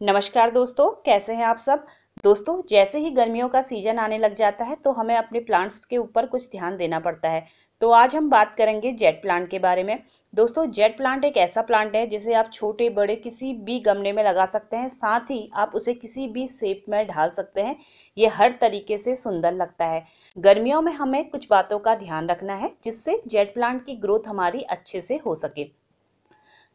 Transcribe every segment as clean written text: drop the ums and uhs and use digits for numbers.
नमस्कार दोस्तों, कैसे हैं आप सब। दोस्तों, जैसे ही गर्मियों का सीजन आने लग जाता है तो हमें अपने प्लांट्स के ऊपर कुछ ध्यान देना पड़ता है। तो आज हम बात करेंगे जेट प्लांट के बारे में। दोस्तों, जेट प्लांट एक ऐसा प्लांट है जिसे आप छोटे बड़े किसी भी गमले में लगा सकते हैं, साथ ही आप उसे किसी भी शेप में ढाल सकते हैं। ये हर तरीके से सुंदर लगता है। गर्मियों में हमें कुछ बातों का ध्यान रखना है जिससे जेट प्लांट की ग्रोथ हमारी अच्छे से हो सके।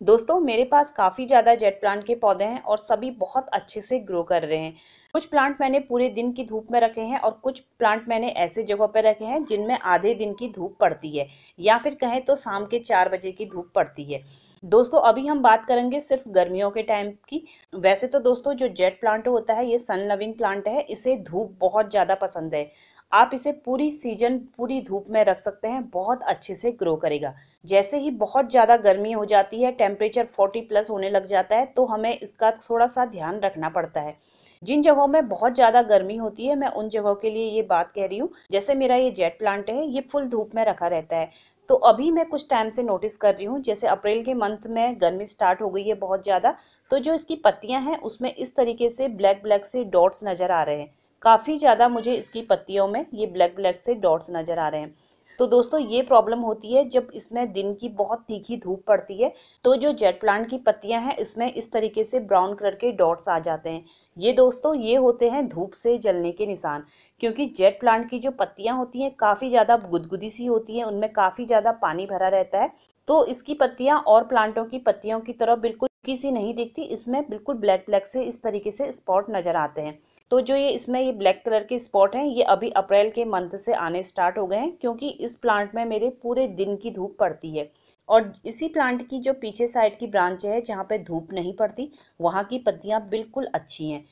दोस्तों, मेरे पास काफ़ी ज़्यादा जेट प्लांट के पौधे हैं और सभी बहुत अच्छे से ग्रो कर रहे हैं। कुछ प्लांट मैंने पूरे दिन की धूप में रखे हैं और कुछ प्लांट मैंने ऐसे जगहों पर रखे हैं जिनमें आधे दिन की धूप पड़ती है, या फिर कहें तो शाम के 4 बजे की धूप पड़ती है। दोस्तों, अभी हम बात करेंगे सिर्फ गर्मियों के टाइम की। वैसे तो दोस्तों, जो जेट प्लांट होता है ये सन लविंग प्लांट है, इसे धूप बहुत ज़्यादा पसंद है। आप इसे पूरी सीजन पूरी धूप में रख सकते हैं, बहुत अच्छे से ग्रो करेगा। जैसे ही बहुत ज़्यादा गर्मी हो जाती है, टेम्परेचर 40+ होने लग जाता है, तो हमें इसका थोड़ा सा ध्यान रखना पड़ता है। जिन जगहों में बहुत ज़्यादा गर्मी होती है, मैं उन जगहों के लिए ये बात कह रही हूँ। जैसे मेरा ये जेट प्लांट है, ये फुल धूप में रखा रहता है। तो अभी मैं कुछ टाइम से नोटिस कर रही हूँ, जैसे अप्रैल के मंथ में गर्मी स्टार्ट हो गई है बहुत ज़्यादा। तो जो इसकी पत्तियां हैं उसमें इस तरीके से ब्लैक ब्लैक से डॉट्स नज़र आ रहे हैं। काफ़ी ज़्यादा मुझे इसकी पत्तियों में ये ब्लैक ब्लैक से डॉट्स नज़र आ रहे हैं। तो दोस्तों, ये प्रॉब्लम होती है जब इसमें दिन की बहुत तीखी धूप पड़ती है। तो जो जेट प्लांट की पत्तियां हैं इसमें इस तरीके से ब्राउन कलर के डॉट्स आ जाते हैं। ये दोस्तों, ये होते हैं धूप से जलने के निशान। क्योंकि जेट प्लांट की जो पत्तियां होती हैं काफ़ी ज़्यादा गुदगुदी सी होती हैं, उनमें काफ़ी ज़्यादा पानी भरा रहता है। तो इसकी पत्तियां और प्लांटों की पत्तियों की तरह बिल्कुल किसी नहीं दिखती, इसमें बिल्कुल ब्लैक ब्लैक से इस तरीके से स्पॉट नज़र आते हैं। तो जो ये इसमें ये ब्लैक कलर के स्पॉट हैं, ये अभी अप्रैल के मंथ से आने स्टार्ट हो गए हैं, क्योंकि इस प्लांट में मेरे पूरे दिन की धूप पड़ती है। और इसी प्लांट की जो पीछे साइड की ब्रांच है जहाँ पे धूप नहीं पड़ती, वहाँ की पत्तियां बिल्कुल अच्छी हैं।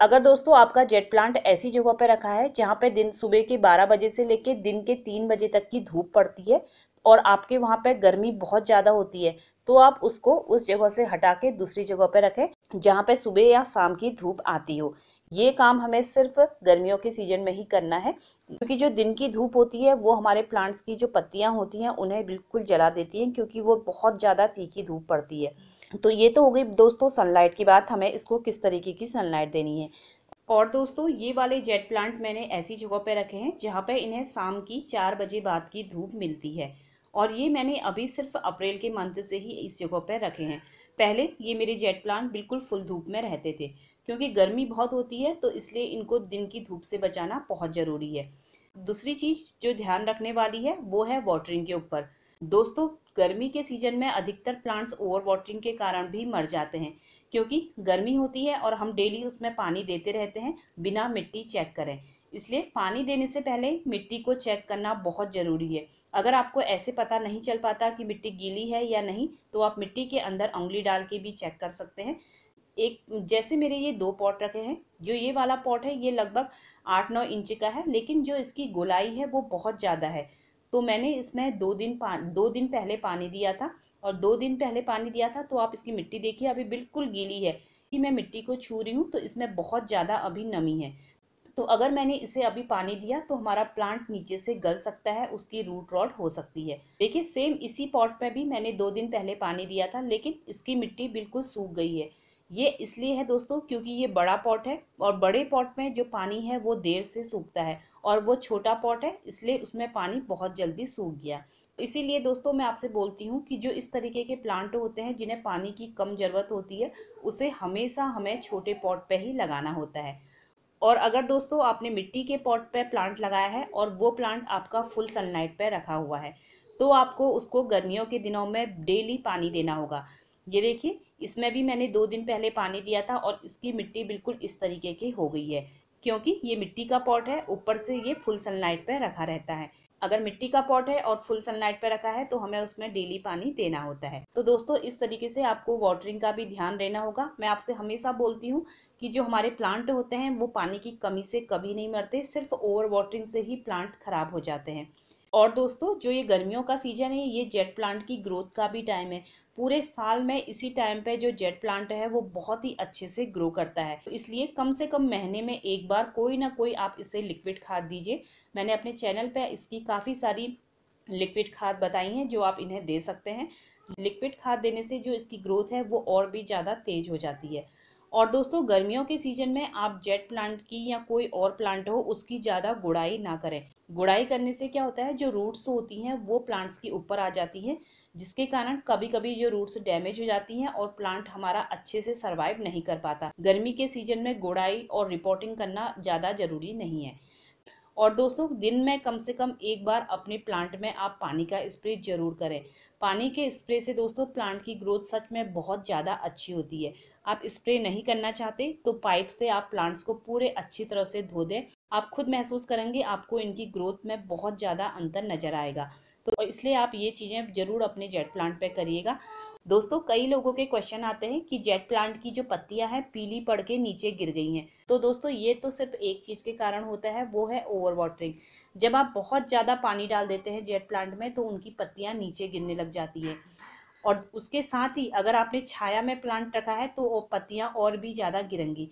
अगर दोस्तों आपका जेट प्लांट ऐसी जगह पे रखा है जहाँ पे दिन सुबह के 12 बजे से लेकर दिन के 3 बजे तक की धूप पड़ती है और आपके वहाँ पे गर्मी बहुत ज़्यादा होती है, तो आप उसको उस जगह से हटा के दूसरी जगह पे रखें जहाँ पे सुबह या शाम की धूप आती हो। ये काम हमें सिर्फ गर्मियों के सीजन में ही करना है, क्योंकि जो दिन की धूप होती है वो हमारे प्लांट्स की जो पत्तियां होती हैं उन्हें बिल्कुल जला देती हैं, क्योंकि वो बहुत ज़्यादा तीखी धूप पड़ती है। तो ये तो हो गई दोस्तों सनलाइट की बात, हमें इसको किस तरीके की सनलाइट देनी है। और दोस्तों, ये वाले जेट प्लांट मैंने ऐसी जगह पे रखे हैं जहाँ पे इन्हें शाम की 4 बजे बाद की धूप मिलती है। और ये मैंने अभी सिर्फ अप्रैल के मंथ से ही इस जगह पे रखे हैं। पहले ये मेरे जेट प्लांट बिल्कुल फुल धूप में रहते थे, क्योंकि गर्मी बहुत होती है तो इसलिए इनको दिन की धूप से बचाना बहुत ज़रूरी है। दूसरी चीज़ जो ध्यान रखने वाली है वो है वाटरिंग के ऊपर। दोस्तों, गर्मी के सीजन में अधिकतर प्लांट्स ओवर वाटरिंग के कारण भी मर जाते हैं, क्योंकि गर्मी होती है और हम डेली उसमें पानी देते रहते हैं बिना मिट्टी चेक करें। इसलिए पानी देने से पहले मिट्टी को चेक करना बहुत ज़रूरी है। अगर आपको ऐसे पता नहीं चल पाता कि मिट्टी गीली है या नहीं, तो आप मिट्टी के अंदर उंगली डाल के भी चेक कर सकते हैं। एक जैसे मेरे ये 2 पॉट रखे हैं, जो ये वाला पॉट है ये लगभग 8-9 इंच का है, लेकिन जो इसकी गोलाई है वो बहुत ज़्यादा है। तो मैंने इसमें 2 दिन पहले पानी दिया था, और 2 दिन पहले पानी दिया था तो आप इसकी मिट्टी देखिए अभी बिल्कुल गीली है। कि मैं मिट्टी को छू रही हूँ तो इसमें बहुत ज़्यादा अभी नमी है। तो अगर मैंने इसे अभी पानी दिया तो हमारा प्लांट नीचे से गल सकता है, उसकी रूट रॉट हो सकती है। देखिए, सेम इसी पॉट में भी मैंने 2 दिन पहले पानी दिया था, लेकिन इसकी मिट्टी बिल्कुल सूख गई है। ये इसलिए है दोस्तों क्योंकि ये बड़ा पॉट है, और बड़े पॉट में जो पानी है वो देर से सूखता है, और वो छोटा पॉट है इसलिए उसमें पानी बहुत जल्दी सूख गया। इसीलिए दोस्तों मैं आपसे बोलती हूँ कि जो इस तरीके के प्लांट होते हैं जिन्हें पानी की कम ज़रूरत होती है, उसे हमेशा हमें छोटे पॉट पे ही लगाना होता है। और अगर दोस्तों आपने मिट्टी के पॉट पे प्लांट लगाया है और वो प्लांट आपका फुल सनलाइट पे रखा हुआ है, तो आपको उसको गर्मियों के दिनों में डेली पानी देना होगा। ये देखिए, इसमें भी मैंने 2 दिन पहले पानी दिया था और इसकी मिट्टी बिल्कुल इस तरीके की हो गई है, क्योंकि ये मिट्टी का पॉट है, ऊपर से ये फुल सनलाइट पे रखा रहता है। अगर मिट्टी का पॉट है और फुल सनलाइट पे रखा है तो हमें उसमें डेली पानी देना होता है। तो दोस्तों, इस तरीके से आपको वाटरिंग का भी ध्यान देना होगा। मैं आपसे हमेशा बोलती हूँ कि जो हमारे प्लांट होते हैं वो पानी की कमी से कभी नहीं मरते, सिर्फ ओवर वाटरिंग से ही प्लांट खराब हो जाते हैं। और दोस्तों, जो ये गर्मियों का सीजन है ये जेट प्लांट की ग्रोथ का भी टाइम है। पूरे साल में इसी टाइम पे जो जेट प्लांट है वो बहुत ही अच्छे से ग्रो करता है, तो इसलिए कम से कम महीने में एक बार कोई ना कोई आप इसे लिक्विड खाद दीजिए। मैंने अपने चैनल पे इसकी काफ़ी सारी लिक्विड खाद बताई हैं जो आप इन्हें दे सकते हैं। लिक्विड खाद देने से जो इसकी ग्रोथ है वो और भी ज़्यादा तेज हो जाती है। और दोस्तों गर्मियों के सीजन में आप जेट प्लांट की या कोई और प्लांट हो उसकी ज़्यादा गुड़ाई ना करें। गुड़ाई करने से क्या होता है, जो रूट्स होती हैं वो प्लांट्स के ऊपर आ जाती हैं, जिसके कारण कभी कभी जो रूट्स डैमेज हो जाती हैं और प्लांट हमारा अच्छे से सर्वाइव नहीं कर पाता। गर्मी के सीजन में गुड़ाई और रिपोर्टिंग करना ज़्यादा जरूरी नहीं है। और दोस्तों दिन में कम से कम एक बार अपने प्लांट में आप पानी का स्प्रे जरूर करें। पानी के स्प्रे से दोस्तों प्लांट की ग्रोथ सच में बहुत ज़्यादा अच्छी होती है। आप स्प्रे नहीं करना चाहते तो पाइप से आप प्लांट्स को पूरे अच्छी तरह से धो दें। आप खुद महसूस करेंगे, आपको इनकी ग्रोथ में बहुत ज़्यादा अंतर नजर आएगा। तो इसलिए आप ये चीज़ें जरूर अपने जेट प्लांट पे करिएगा। दोस्तों कई लोगों के क्वेश्चन आते हैं कि जेट प्लांट की जो पत्तियां हैं पीली पड़ के नीचे गिर गई हैं। तो दोस्तों ये तो सिर्फ एक चीज के कारण होता है, वो है ओवर वाटरिंग। जब आप बहुत ज्यादा पानी डाल देते हैं जेट प्लांट में तो उनकी पत्तियां नीचे गिरने लग जाती है। और उसके साथ ही अगर आपने छाया में प्लांट रखा है तो वो पत्तियां और भी ज्यादा गिरेंगी।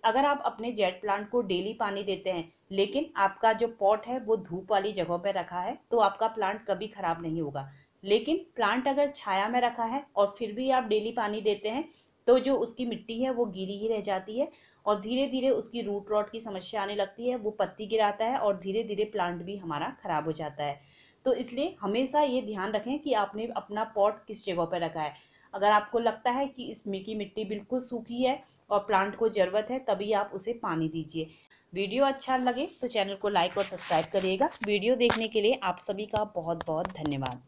अगर आप अपने जेट प्लांट को डेली पानी देते हैं लेकिन आपका जो पॉट है वो धूप वाली जगह पर रखा है तो आपका प्लांट कभी खराब नहीं होगा। लेकिन प्लांट अगर छाया में रखा है और फिर भी आप डेली पानी देते हैं तो जो उसकी मिट्टी है वो गीली ही रह जाती है और धीरे धीरे उसकी रूट रॉट की समस्या आने लगती है, वो पत्ती गिराता है और धीरे धीरे प्लांट भी हमारा खराब हो जाता है। तो इसलिए हमेशा ये ध्यान रखें कि आपने अपना पॉट किस जगह पर रखा है। अगर आपको लगता है कि इसमें की मिट्टी बिल्कुल सूखी है और प्लांट को जरूरत है तभी आप उसे पानी दीजिए। वीडियो अच्छा लगे तो चैनल को लाइक और सब्सक्राइब करिएगा। वीडियो देखने के लिए आप सभी का बहुत बहुत धन्यवाद।